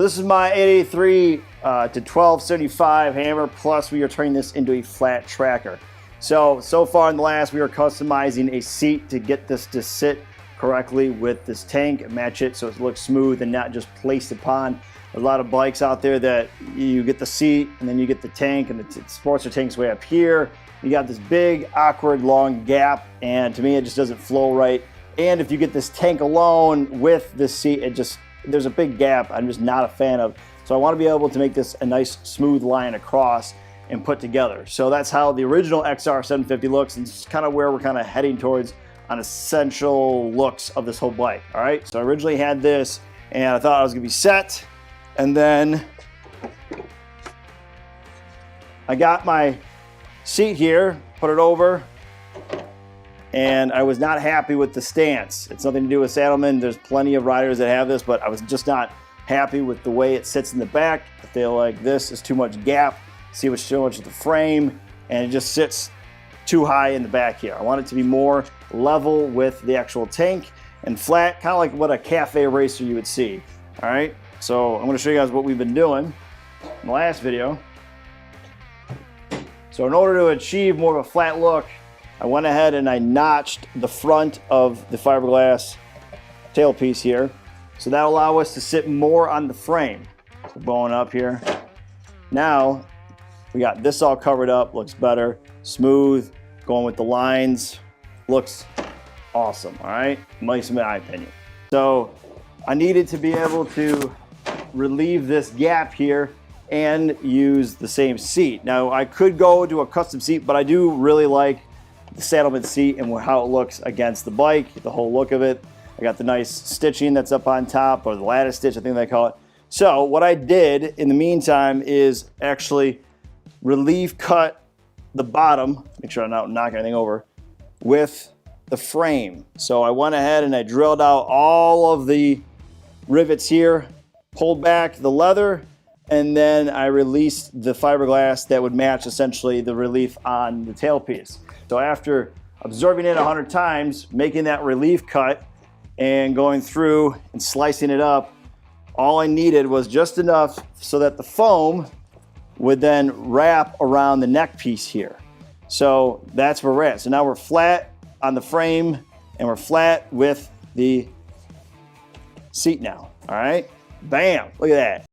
this is my 883 to 1275 hammer, plus we are turning this into a flat tracker. So far in the last, we are customizing a seat to get this to sit correctly with this tank and match it so it looks smooth and not just placed upon. A lot of bikes out there that you get the seat and then you get the tank, and the Sportster tank's way up here. You got this big, awkward, long gap, and to me it just doesn't flow right. And if you get this tank alone with this seat, there's a big gap I'm just not a fan of. So I want to be able to make this a nice smooth line across and put together. So that's how the original XR 750 looks, and it's kind of where we're kind of heading towards on essential looks of this whole bike. All right, so I originally had this and I thought I was gonna be set, and then I got my seat here, put it over, and I was not happy with the stance. It's nothing to do with Saddlemen. There's plenty of riders that have this, but I was just not happy with the way it sits in the back. I feel like this is too much gap. See what's too much of the frame, and it just sits too high in the back here. I want it to be more level with the actual tank and flat, kind of like what a cafe racer you would see. All right, so I'm going to show you guys what we've been doing in the last video. So in order to achieve more of a flat look, I went ahead and I notched the front of the fiberglass tailpiece here, so that'll allow us to sit more on the frame. So bowing up here. Now we got this all covered up, looks better, smooth, going with the lines, looks awesome. All right, nice in my opinion. So I needed to be able to relieve this gap here and use the same seat. Now I could go to a custom seat, but I do really like the Saddlemen seat and how it looks against the bike, the whole look of it. I got the nice stitching that's up on top, or the lattice stitch, I think they call it. So what I did in the meantime is actually relief cut the bottom, make sure I'm not knocking anything over, with the frame. So I went ahead and I drilled out all of the rivets here, pulled back the leather, and then I released the fiberglass that would match essentially the relief on the tailpiece. So after observing it 100 times, making that relief cut and going through and slicing it up, all I needed was just enough so that the foam would then wrap around the neck piece here. So that's where we're at. So now we're flat on the frame and we're flat with the seat now. All right, bam, look at that.